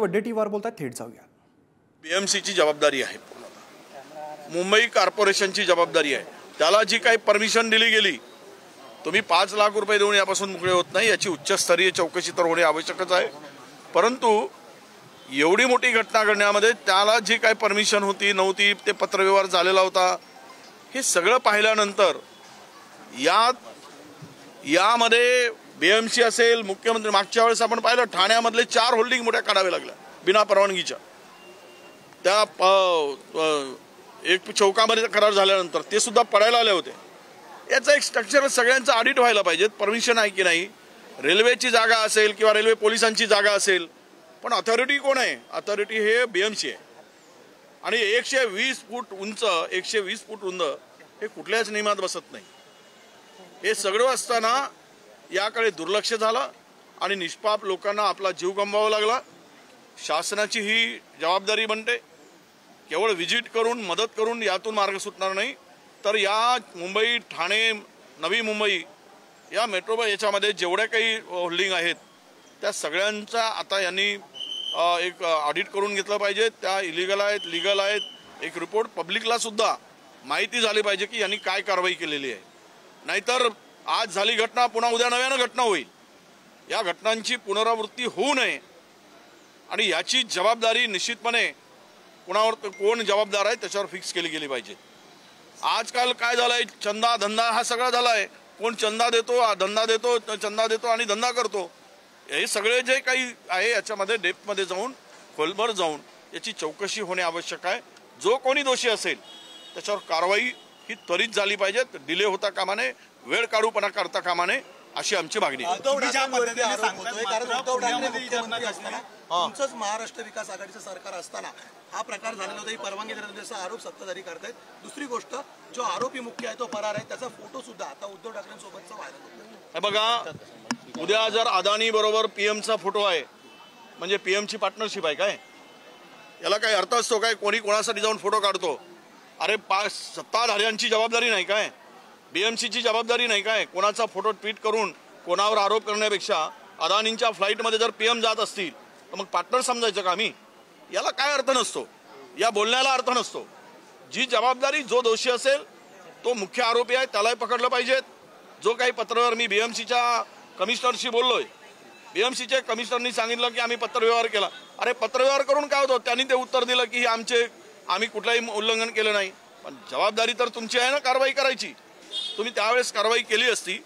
वडेट्टीवार बोलतात, थेट जाऊया. बीएमसीची जबाबदारी आहे, मुंबई कॉर्पोरेशनची जबाबदारी आहे. त्याला जी काही परमिशन दिली गेली, तुम्ही 5 लाख रुपये देऊन यापासून मुक्ळे होत नाही. याची उच्चस्तरीय चौकशी तर होणे आवश्यकच आहे. परंतु एवढी मोठी घटना घडण्यामध्ये त्याला जी काही परमिशन होती नव्हती, ते पत्रव्यवहार झालेला होता, हे सगळं पाहिल्यानंतर यामध्ये बीएमसी असेल, मुख्यमंत्री, मागच्या वेळेस आपण पाहिलं ठाण्यामधले 4 होल्डिंग मोठ्या काढावे लागल्या बिना परवानगीच्या. त्या एक चौकामध्ये करार झाल्यानंतर ते सुद्धा पडायला आले होते. याचा एक स्ट्रक्चर सगळ्यांचं ऑडिट व्हायला पाहिजे. परमिशन आहे की नाही, रेल्वेची जागा असेल किंवा रेल्वे पोलिसांची जागा असेल, पण अथॉरिटी कोण आहे? अथॉरिटी हे बीएमसी आहे. आणि 120 फूट उंच, 120 फूट रुंद हे कुठल्याच नियमात बसत नाही. हे सगळं असताना याकडे दुर्लक्ष झालं आणि निष्पाप लोकांना आपला जीव गमवावा लागला. शासनाची ही जबाबदारी बनते. केवळ व्हिजिट करून मदत करून यातून मार्ग सुटणार नाही. तर या मुंबई, ठाणे, नवी मुंबई या मेट्रो याच्यामध्ये जेवढ्या काही होल्डिंग आहेत त्या सगळ्यांचा आता यांनी एक ऑडिट करून घेतलं पाहिजे. त्या इलिगल आहेत, लिगल आहेत. एक रिपोर्ट पब्लिकला सुद्धा माहिती झाली पाहिजे की यांनी काय कारवाई केलेली आहे. नाहीतर आज झाली घटना पुन्हा उद्या नव्यानं घटना होईल. या घटनांची पुनरावृत्ती होऊ नये आणि याची जबाबदारी निश्चितपणे कोणावर, कोण जबाबदार आहे त्याच्यावर फिक्स केली गेली पाहिजे. आजकाल काय झालंय, चंदा धंदा हा सगळा झालाय. कोण चंदा देतो, धंदा देतो, चंदा देतो आणि धंदा करतो. हे सगळे जे काही आहे याच्यामध्ये डेप्थमध्ये जाऊन, खोलवर जाऊन याची चौकशी होणे आवश्यक आहे. जो कोणी दोषी असेल त्याच्यावर कारवाई ही त्वरित झाली पाहिजे. डिले होता कामा नये, वेळ काढूपणा करता कामा नये, अशी आमची मागणी आहे. तुमचंच महाराष्ट्र विकास आघाडीचं सरकार असताना हा प्रकार झालेला होता, ही परवानगी देण्याचा आरोप सत्ताधारी करतायत. दुसरी गोष्ट, जो आरोपी मुख्य आहे तो फरार आहे, त्याचा फोटो सुद्धा आता उद्धव ठाकरेंसोबतचा व्हायरल होतो. बघा, उद्या जर अदानी बरोबर पीएमचा फोटो आहे म्हणजे पीएमची पार्टनरशिप आहे काय? याला काही अर्थ असतो काय? कोणी कोणासाठी जाऊन फोटो काढतो? अरे सत्ताधाऱ्यांची जबाबदारी नाही काय? बीएमसीची जबाबदारी नाही काय? कोणाचा फोटो ट्विट करून कोणावर आरोप करण्यापेक्षा अदानींच्या फ्लाईटमध्ये जर पीएम जात असतील तर मग पार्टनर समजायचं का आम्ही? याला काय अर्थ नसतो, या बोलण्याला अर्थ नसतो. जी जबाबदारी, जो दोषी असेल तो मुख्य आरोपी आहे त्यालाही पकडलं पाहिजे. जो काही पत्रव्यवहार, मी बीएमसीच्या कमिशनरशी बोललोय, बीएमसीच्या कमिशनरनी सांगितलं की आम्ही पत्रव्यवहार केला. अरे पत्रव्यवहार करून काय होतं? त्यांनी ते उत्तर दिलं की आम्ही कुठलंही उल्लंघन केलं नाही. पण जबाबदारी तर तुमची आहे ना कारवाई करायची. तुम्ही त्यावेळेस कारवाई केली असती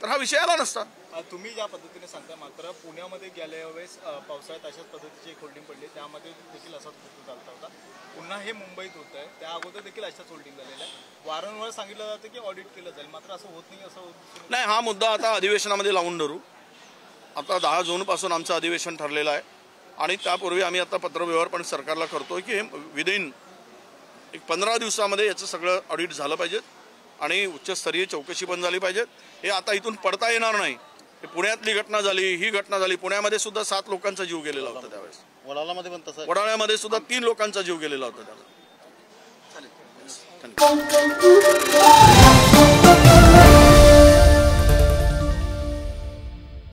तर हा विषय आला नसता. तुम्ही ज्या पद्धतीने सांगता, मात्र पुण्यामध्ये गेल्या वेळेस पावसाळ्यात अशाच पद्धतीची एक होल्डिंग पडली, त्यामध्ये देखील असाच फोटो चालता होता. पुन्हा हे मुंबईत होत आहे, त्या अगोदर देखील अशाच होल्डिंग झालेल्या आहे. वारंवार सांगितलं जातं की ऑडिट केलं जाईल, मात्र असं होत नाही. असं नाही, हा मुद्दा आता अधिवेशनामध्ये लावून धरू. आता 10 जूनपासून आमचं अधिवेशन ठरलेलं आहे आणि त्यापूर्वी आम्ही आता पत्रव्यवहार पण सरकारला करतोय की विदिन 15 दिवसामध्ये याचं सगळं ऑडिट झालं पाहिजे आणि उच्चस्तरीय चौकशी पण झाली पाहिजे. हे आता इथून पडता येणार नाही. पुण्यातली घटना झाली, ही घटना झाली. पुण्यामध्ये सुद्धा 7 लोकांचा जीव गेलेला होता त्यावेळेस. वडाळ्यामध्ये सुद्धा 3 लोकांचा जीव गेलेला होता त्यावेळेस.